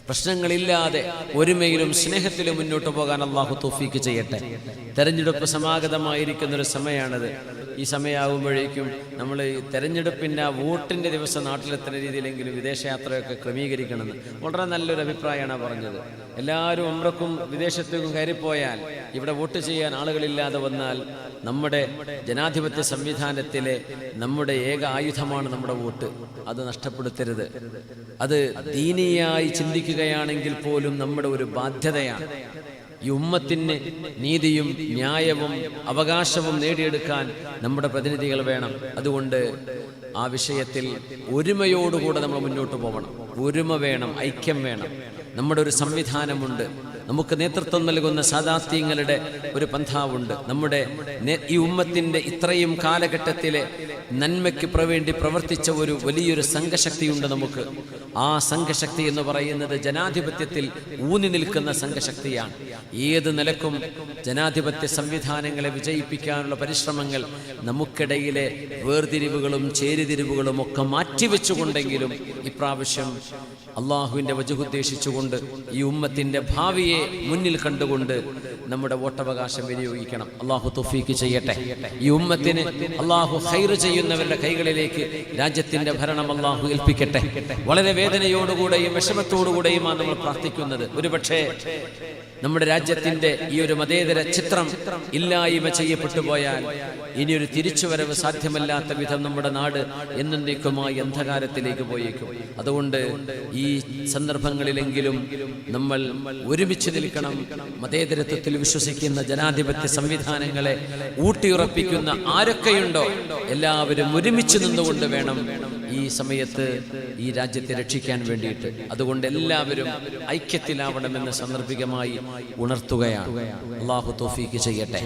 പ്രശ്നങ്ങളില്ലാതെ ഒരുമയിലും സ്നേഹത്തിലും മുന്നോട്ട് പോകാൻ അള്ളാഹു തൗഫീക്ക് ചെയ്യട്ടെ. തെരഞ്ഞെടുപ്പ് സമാഗതമായിരിക്കുന്നൊരു സമയമാണത്. ഈ സമയമാകുമ്പോഴേക്കും നമ്മൾ ഈ തെരഞ്ഞെടുപ്പിൻ്റെ ആ വോട്ടിൻ്റെ ദിവസം നാട്ടിലെത്തുന്ന രീതിയിലെങ്കിലും വിദേശയാത്രയൊക്കെ ക്രമീകരിക്കണമെന്ന് വളരെ നല്ലൊരു അഭിപ്രായമാണ് പറഞ്ഞത്. എല്ലാവരും ഉംറക്കും വിദേശത്തേക്കും കയറിപ്പോയാൽ ഇവിടെ വോട്ട് ചെയ്യാൻ ആളുകളില്ലാതെ വന്നാൽ നമ്മുടെ ജനാധിപത്യ സംവിധാനത്തിലെ നമ്മുടെ ഏക ആയുധമാണ് നമ്മുടെ വോട്ട്. അത് നഷ്ടപ്പെടുത്തരുത്. അത് ദീനിയായി ചിന്തിക്കുകയാണെങ്കിൽ പോലും നമ്മുടെ ഒരു ബാധ്യതയാണ്. ഈ ഉമ്മത്തിന് നീതിയും ന്യായവും അവകാശവും നേടിയെടുക്കാൻ നമ്മുടെ പ്രതിനിധികൾ വേണം. അതുകൊണ്ട് ആ വിഷയത്തിൽ ഒരുമയോടുകൂടെ നമ്മൾ മുന്നോട്ട് പോകണം. ഒരുമ വേണം, ഐക്യം വേണം. നമ്മുടെ ഒരു സംവിധാനമുണ്ട്. നമുക്ക് നേതൃത്വം നൽകുന്ന സാദാത്യങ്ങളുടെ ഒരു പന്ഥാവുണ്ട്. നമ്മുടെ ഈ ഉമ്മത്തിൻ്റെ ഇത്രയും കാലഘട്ടത്തിലെ നന്മയ്ക്ക് വേണ്ടി പ്രവർത്തിച്ച ഒരു വലിയൊരു സംഘശക്തിയുണ്ട് നമുക്ക്. ആ സംഘശക്തി എന്ന് പറയുന്നത് ജനാധിപത്യത്തിൽ ഊന്നി നിൽക്കുന്ന സംഘശക്തിയാണ്. ഏത് നിലക്കും ജനാധിപത്യ സംവിധാനങ്ങളെ വിജയിപ്പിക്കാനുള്ള പരിശ്രമങ്ങൾ നമുക്കിടയിലെ വേർതിരിവുകളും ചേരിതിരിവുകളും ഒക്കെ മാറ്റിവെച്ചുകൊണ്ടെങ്കിലും ഇപ്രാവശ്യം അള്ളാഹുവിൻ്റെ വജഹുദ്ദേശിച്ചുകൊണ്ട് ഈ ഉമ്മത്തിൻ്റെ ഭാവിയെ മുന്നിൽ കണ്ടുകൊണ്ട് നമ്മുടെ വോട്ടവകാശം വിനിയോഗിക്കണം. അള്ളാഹു തൗഫീക്ക് ചെയ്യട്ടെ. ഈ ഉമ്മത്തിന് അള്ളാഹു ഖൈർ ചെയ്യുന്നവരുടെ കൈകളിലേക്ക് രാജ്യത്തിൻ്റെ ഭരണം അള്ളാഹു ഏൽപ്പിക്കട്ടെ. വളരെ വേദനയോടുകൂടെയും വിഷമത്തോടുകൂടെയുമാണ് നമ്മൾ പ്രാർത്ഥിക്കുന്നത്. ഒരുപക്ഷെ നമ്മുടെ രാജ്യത്തിൻ്റെ ഈ ഒരു മതേതര ചിത്രം ഇല്ലായ്മ ചെയ്യപ്പെട്ടു പോയാൽ ഇനിയൊരു തിരിച്ചുവരവ് സാധ്യമല്ലാത്ത വിധം നമ്മുടെ നാട് എന്നേക്കുമായി അന്ധകാരത്തിലേക്ക് പോയേക്കും. അതുകൊണ്ട് ഈ സന്ദർഭങ്ങളിലെങ്കിലും നമ്മൾ ഒരുമിച്ച് നിൽക്കണം. മതേതരത്വത്തിൽ വിശ്വസിക്കുന്ന ജനാധിപത്യ സംവിധാനങ്ങളെ ഊട്ടിയുറപ്പിക്കുന്ന ആരൊക്കെയുണ്ടോ എല്ലാവരും ഒരുമിച്ച് നിന്നുകൊണ്ട് വേണം ഈ സമയത്ത് ഈ രാജ്യത്തെ രക്ഷിക്കാൻ വേണ്ടിയിട്ട്. അതുകൊണ്ട് എല്ലാവരും ഐക്യത്തിലാവണമെന്ന് സാന്ദർഭികമായി ഉണർത്തുകയാണ്. അല്ലാഹു തൗഫീക്ക് ചെയ്യട്ടെ.